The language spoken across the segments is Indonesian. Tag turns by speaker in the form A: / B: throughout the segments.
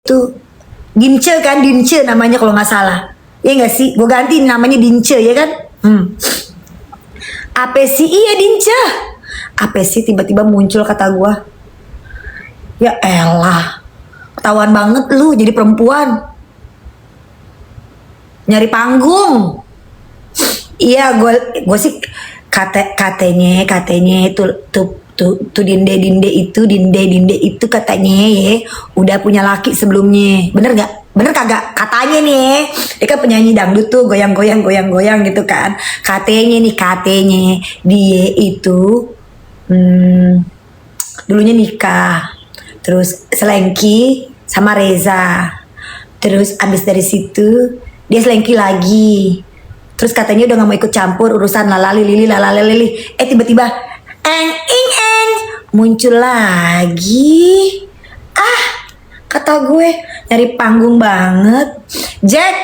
A: tuh Dince kan, Dince namanya kalau nggak salah. Ya nggak sih? Gue ganti namanya Dince ya kan? Apa sih? Iya Dince. Apa sih tiba-tiba muncul kata gue. Ya elah. Ketahuan banget lu jadi perempuan. Nyari panggung. Iya gue sih katanya tuh dinde itu katanya ya udah punya laki sebelumnya. Bener gak? Bener kagak? Katanya nih dia kan penyanyi dangdut tuh goyang gitu kan. Katanya dia itu dulunya nikah, terus selengki sama Reza, terus abis dari situ dia selengki lagi, terus katanya udah gak mau ikut campur urusan lalalili. Tiba-tiba eng muncul lagi. Kata gue nyari panggung banget. Jack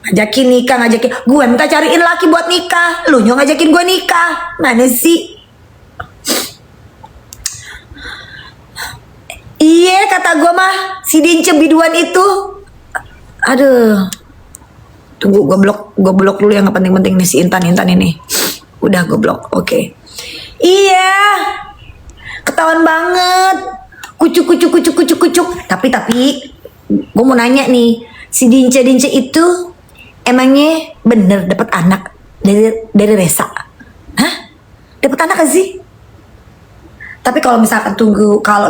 A: ngajakin nikah, gue minta cariin laki buat nikah, lu nyong ngajakin gue nikah. Mana sih? Iya kata gue mah si Dince biduan itu. Aduh, tunggu gue blok dulu yang penting nih si Intan ini. Udah gue blok. Oke. Iya, ketahuan banget. Kucuk. Tapi gue mau nanya nih, si Dince itu emangnya bener dapat anak dari Reza? Hah? Dapat anak gak sih? Tapi kalau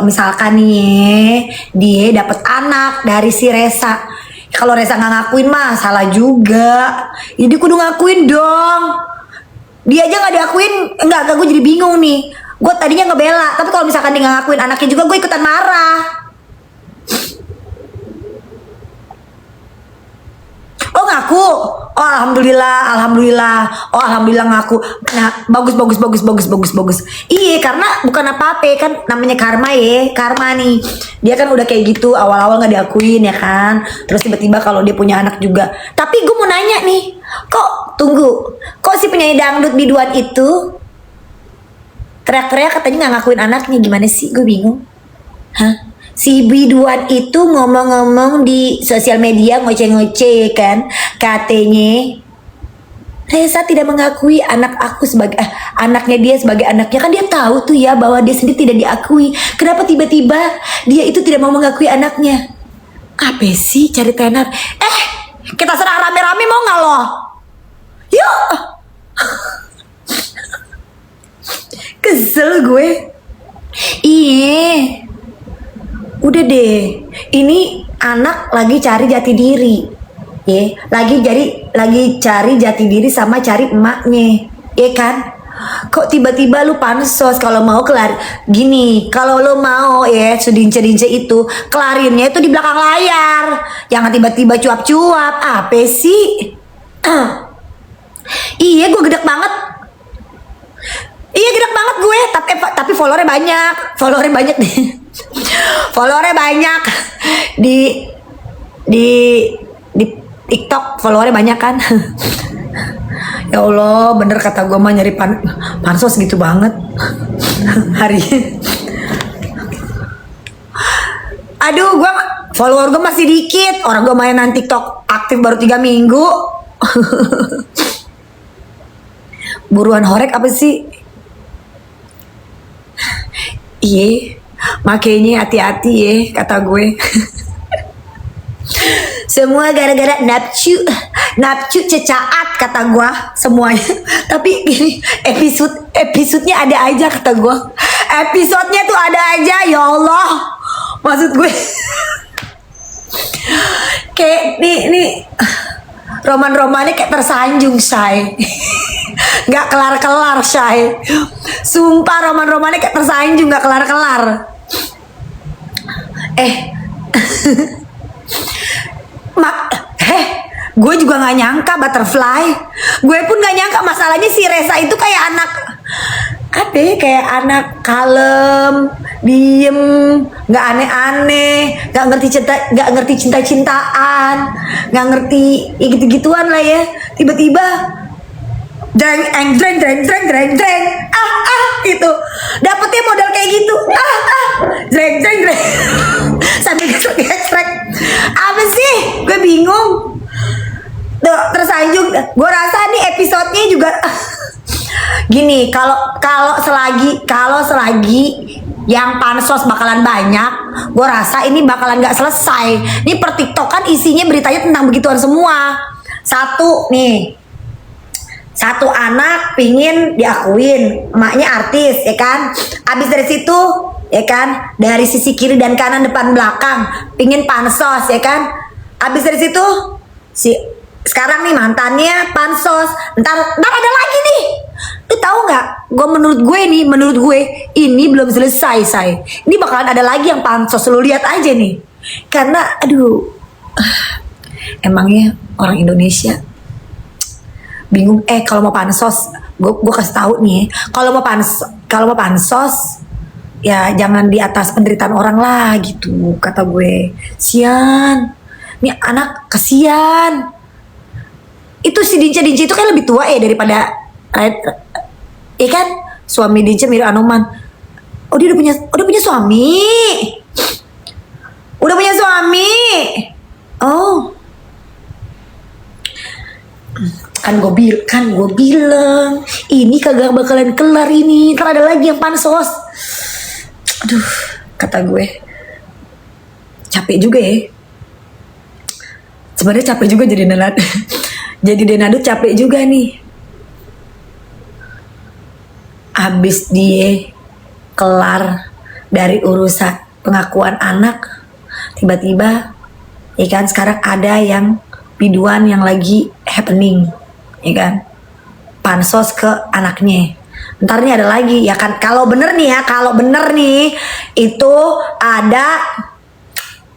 A: misalkan nih dia dapat anak dari si Reza, kalau Reza nggak ngakuin mah salah juga. Jadi kudu ngakuin dong. Dia aja nggak diakuin, enggak gue jadi bingung nih. Gue tadinya ngebela, tapi kalau misalkan dia nggak ngakuin anaknya juga, gue ikutan marah. Oh ngaku, oh alhamdulillah. Oh alhamdulillah ngaku. Nah bagus. Iya karena bukan apa-apa kan, namanya karma nih. Dia kan udah kayak gitu awal-awal nggak diakuin ya kan. Terus tiba-tiba kalau dia punya anak juga. Tapi gue mau nanya nih, kok si penyanyi dangdut biduan itu teriak-teriak katanya nggak ngakuin anaknya, gimana sih? Gue bingung. Hah? Si biduan itu ngomong-ngomong di sosial media ngoceh-ngoceh kan, katanya Reza tidak mengakui anak aku sebagai anaknya dia sebagai anaknya. Kan dia tahu tuh ya bahwa dia sendiri tidak diakui. Kenapa tiba-tiba dia itu tidak mau mengakui anaknya? Apa sih cari tenar? Kita serang rame-rame mau nggak lo? Yuk. Kesel gue. Iya. Udah deh. Ini anak lagi cari jati diri. Ya, lagi cari jati diri sama cari emaknya. Ya kan? Kok tiba-tiba lu pansos kalau mau kelar gini, kalau lu mau ya Dince itu kelarinnya itu di belakang layar. Jangan tiba-tiba cuap-cuap. Apa sih? Iya, gue gedek banget. Iya gedek banget gue, tapi followernya banyak nih. Followernya banyak di TikTok, followernya banyak kan. Ya Allah, bener kata gue mah nyari pansos gitu banget hari. Aduh, gue follower gue masih dikit. Orang gue mainan TikTok aktif baru 3 minggu. Buruan horek apa sih? Iya, makanya hati-hati ya kata gue. Semua gara-gara napcu cecaat kata gue semuanya. Tapi gini, episodenya ada aja kata gue. Episodenya tuh ada aja, ya Allah. Maksud gue kayak nih roman-romannya kayak tersanjung, say. Gak kelar-kelar, say. Sumpah roman-romannya kayak tersanjung, gak kelar-kelar. Gue juga gak nyangka butterfly. Gue pun gak nyangka masalahnya si Reza itu kayak anak kayak anak kalem, diem, gak aneh-aneh, gak ngerti cinta-cintaan, gak ngerti gitu-gituan lah ya. Tiba-tiba dreng gitu, dapetnya modal kayak gitu, dreng sambil gesrek bingung. Tuh, tersanjung. Gue rasa nih episodenya juga gini, kalau selagi yang pansos bakalan banyak, gue rasa ini bakalan nggak selesai. Ini per TikTok kan isinya beritanya tentang begituan semua. Satu anak pingin diakuin, emaknya artis, ya kan? Abis dari situ, ya kan? Dari sisi kiri dan kanan, depan belakang, pingin pansos, ya kan? Abis dari situ, sekarang nih mantannya pansos, ntar ada lagi nih. Lu tahu nggak? Menurut gue ini belum selesai, say. Ini bakalan ada lagi yang pansos, lu lihat aja nih. Karena, aduh, emangnya orang Indonesia bingung. Kalau mau pansos, gue kasih tahu nih, kalau mau pansos, ya jangan di atas penderitaan orang lah gitu, kata gue. Sian, nih anak kasian. Itu si Dince itu kan lebih tua daripada, kan? Suami Dince mirip Anoman. Oh, dia udah punya suami. Udah punya suami. Oh. Kan gue bilang ini kagak bakalan kelar ini, ntar ada lagi yang pansos. Aduh, kata gue capek juga ya. Sebenarnya capek juga jadi denadut capek juga nih. Abis dia kelar dari urusan pengakuan anak, tiba-tiba ya kan sekarang ada yang biduan yang lagi happening, ya kan, pansos ke anaknya. Ntar nih ada lagi, ya kan, kalau bener nih itu ada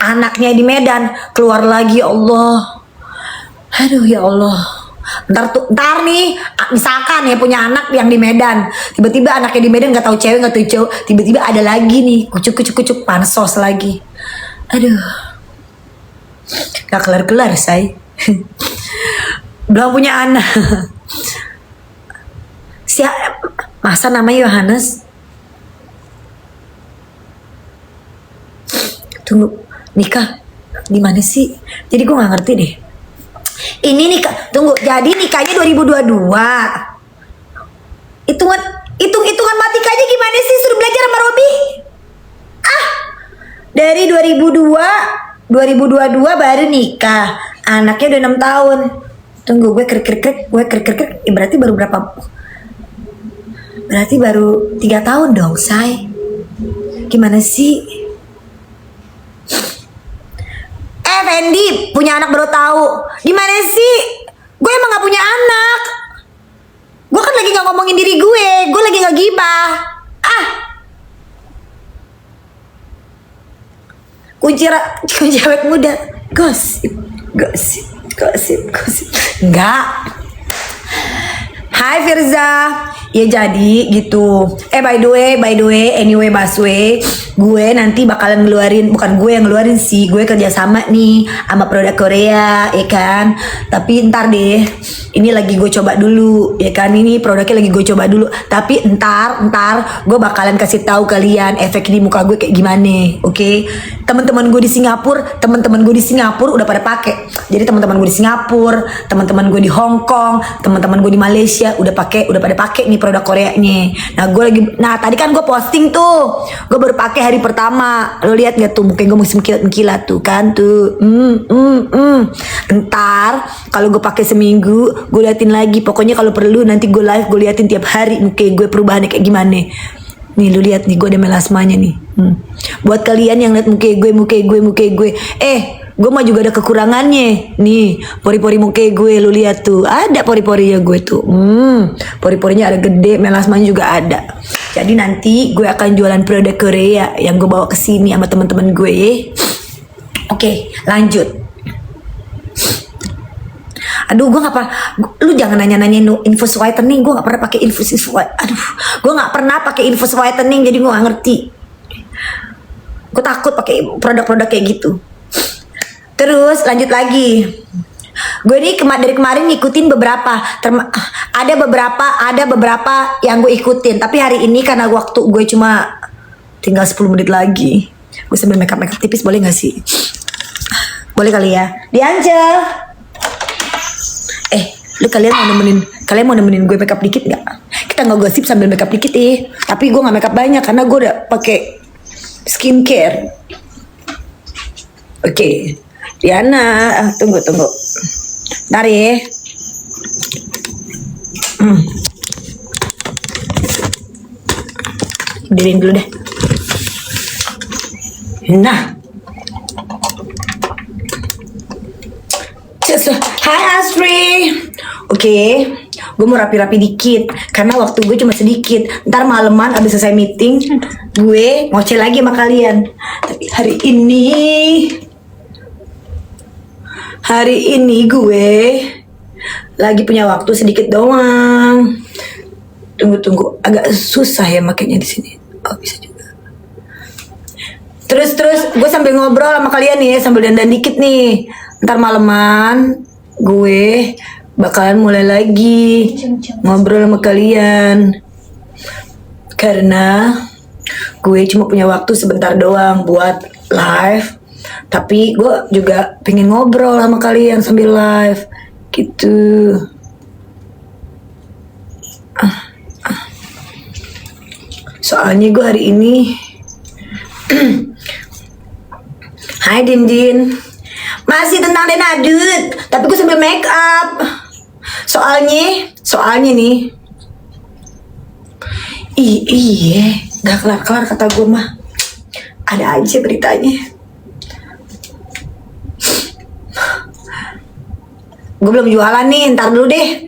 A: anaknya di Medan keluar lagi. Allah, aduh ya Allah. Ntar nih misalkan ya punya anak yang di Medan, tiba-tiba anaknya di Medan nggak tahu cewek nggak tahu cowok, tiba-tiba ada lagi nih kucuk pansos lagi. Aduh, gak kelar say. Belum punya anak. Masa namanya Yohanes? Tunggu, nikah di mana sih? Jadi gue nggak ngerti deh. Ini nikah, tunggu, jadi nikahnya 2022. Hitungan matikanya gimana sih? Suruh belajar sama Robi. Dari 2022 baru nikah. Anaknya udah 6 tahun. Tunggu, gue krik. Berarti baru berapa? Berarti baru 3 tahun dong, say. Gimana sih? Fendi punya anak baru tahu. Gimana sih? Gue emang gak punya anak. Gue kan lagi gak ngomongin diri gue lagi gak gibah. Kunci awet muda. Gosip. Enggak. Hai Firza. Ya jadi gitu. By the way, anyway Baswe, gue nanti bakalan ngeluarin, bukan gue yang ngeluarin sih, gue kerjasama nih sama produk Korea, ya kan. Tapi ntar deh, ini lagi gue coba dulu, ya kan. Ini produknya lagi gue coba dulu. Tapi ntar gue bakalan kasih tahu kalian efek di muka gue kayak gimana, oke? Teman-teman gue di Singapura udah pada pakai. Jadi teman-teman gue di Singapura, teman-teman gue di Hong Kong, teman-teman gue di Malaysia udah pada pakai nih produk Koreanya. Nah tadi kan gue posting tuh, gue baru pakai hari pertama. Lo lihat nggak tuh muka gue masih mengkilat tuh kan tuh. Ntar kalau gue pakai seminggu, gue liatin lagi. Pokoknya kalau perlu nanti gue live, gue liatin tiap hari muka gue perubahannya kayak gimana. Nih lu lihat nih, gue ada melasmanya nih. Buat kalian yang lihat muka gue, gue mah juga ada kekurangannya. Nih, pori-pori muka gue lu lihat tuh. Ada pori-porinya gue tuh. Pori-porinya ada gede, melasmanya juga ada. Jadi nanti gue akan jualan produk Korea yang gue bawa ke sini sama teman-teman gue. Oke, lanjut. Aduh, gue nggak pernah. Lu jangan nanya-nanya infus whitening. Gue nggak pernah pakai infus white. Aduh, gue nggak pernah pakai infus whitening, jadi gue nggak ngerti. Gue takut pakai produk-produk kayak gitu. Terus lanjut lagi. Gue nih dari kemarin ngikutin beberapa. Ada beberapa yang gue ikutin. Tapi hari ini karena waktu gue cuma tinggal 10 menit lagi, gue sambil make up tipis, boleh nggak sih? Boleh kali ya. Diancel. Kalian mau nemenin gue makeup dikit nggak? Kita ngegosip sambil makeup dikit Tapi gue nggak makeup banyak karena gue udah pakai skincare. Oke. Diana, tunggu. Ntar ya. Berdiriin dulu deh. Nah. Hai Astri. Oke, gue mau rapi-rapi dikit karena waktu gue cuma sedikit. Ntar maleman abis selesai meeting gue ngoceh lagi sama kalian. Tapi hari ini gue lagi punya waktu sedikit doang. Tunggu, agak susah ya makanya di sini. Oh bisa juga. Terus gue sambil ngobrol sama kalian nih, sambil dandan dikit nih. Ntar maleman gue bakalan mulai lagi ngobrol sama kalian karena gue cuma punya waktu sebentar doang buat live, tapi gue juga pengen ngobrol sama kalian sambil live gitu. Soalnya gue hari ini Hai Din masih tentang Denadut, tapi gue sambil make up. Soalnya nih. Iya, nggak kelar kata gue mah. Ada aja beritanya. Gue belum jualan nih, ntar dulu deh.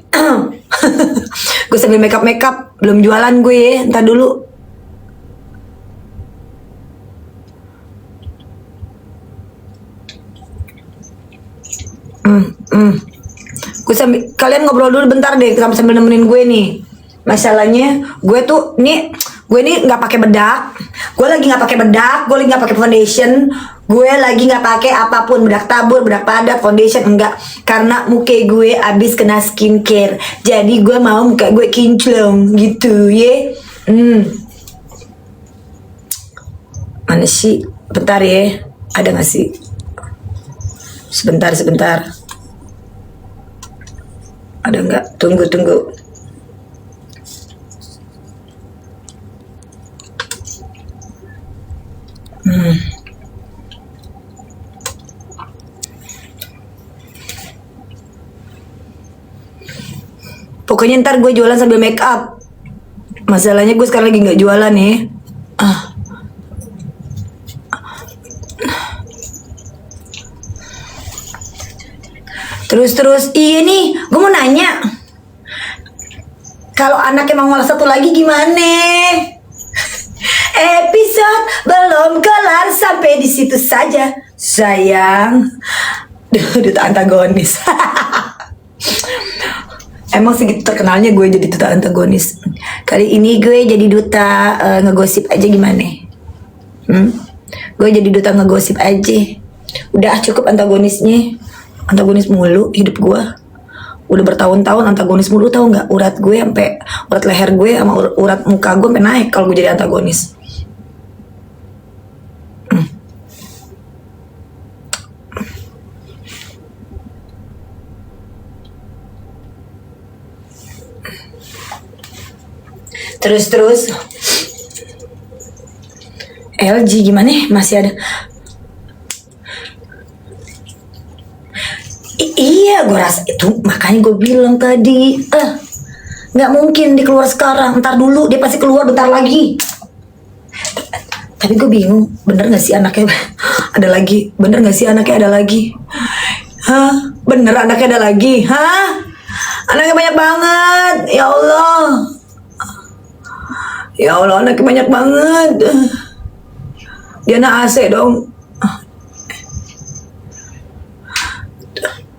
A: Gue sambil make up, belum jualan gue ya, ntar dulu. Gue sambil kalian ngobrol dulu bentar deh sambil nemenin gue nih. Masalahnya gue nih nggak pakai bedak. Gue lagi nggak pakai bedak. Gue lagi nggak pakai foundation. Gue lagi nggak pakai apapun, bedak tabur, bedak padat, foundation enggak. Karena muka gue abis kena skincare. Jadi gue mau muka gue kinclong gitu ya. Mana sih? Bentar ya. Ada nggak sih? Sebentar. Ada nggak? Tunggu. Pokoknya ntar gue jualan sambil make up. Masalahnya gue sekarang lagi nggak jualan ya. Terus iya nih, gue mau nanya. Kalau anaknya mau ngolah satu lagi gimana? Episode belum kelar sampai di situ saja, sayang. Duta antagonis. Emang segitu terkenalnya gue jadi duta antagonis. Kali ini gue jadi duta ngegosip aja gimana? Gue jadi duta ngegosip aja. Udah cukup antagonisnya. Antagonis mulu hidup gue. Udah bertahun-tahun antagonis mulu, tau nggak? Urat gue sampai urat leher gue sama urat muka gue sampai naik kalau gue jadi antagonis. Terus LG gimana? Masih ada. Iya, gue rasa itu makanya gue bilang tadi, nggak mungkin dia keluar sekarang. Ntar dulu dia pasti keluar bentar lagi. Tapi gue bingung, bener nggak sih anaknya ada lagi? Bener nggak sih anaknya ada lagi? Bener anaknya ada lagi? Anaknya banyak banget, ya Allah. Ya Allah, anaknya banyak banget. Dia anak AC dong.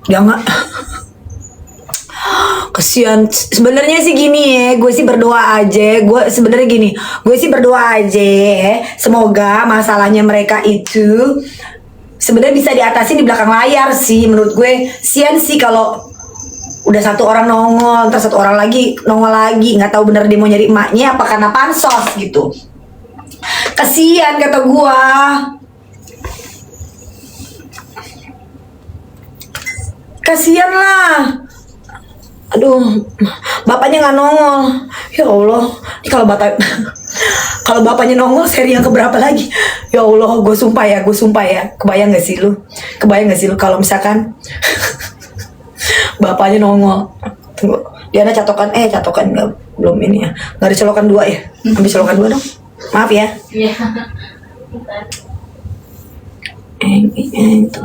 A: Jangan. Kesian. Sebenarnya sih gini ya, gue sih berdoa aja. Gue sih berdoa aja ya. Semoga masalahnya mereka itu sebenarnya bisa diatasi di belakang layar sih. Menurut gue, sian sih kalau udah satu orang nongol, terus satu orang lagi nongol lagi, nggak tahu bener dia mau nyari emaknya apa karena pansos gitu. Kesian kata gue. Kasian lah. Aduh, bapaknya nggak nongol. Ya Allah, ini kalau kalau bapaknya nongol seri yang keberapa lagi? Ya Allah, gue sumpah ya. Kebayang gak sih lu? Kalau misalkan bapaknya nongol. Tunggu, Diana catokan nggak, belum ini ya. Nggak ada colokan 2 ya? Ambil colokan 2 dong. Maaf ya.
B: Iya.
A: Tunggu.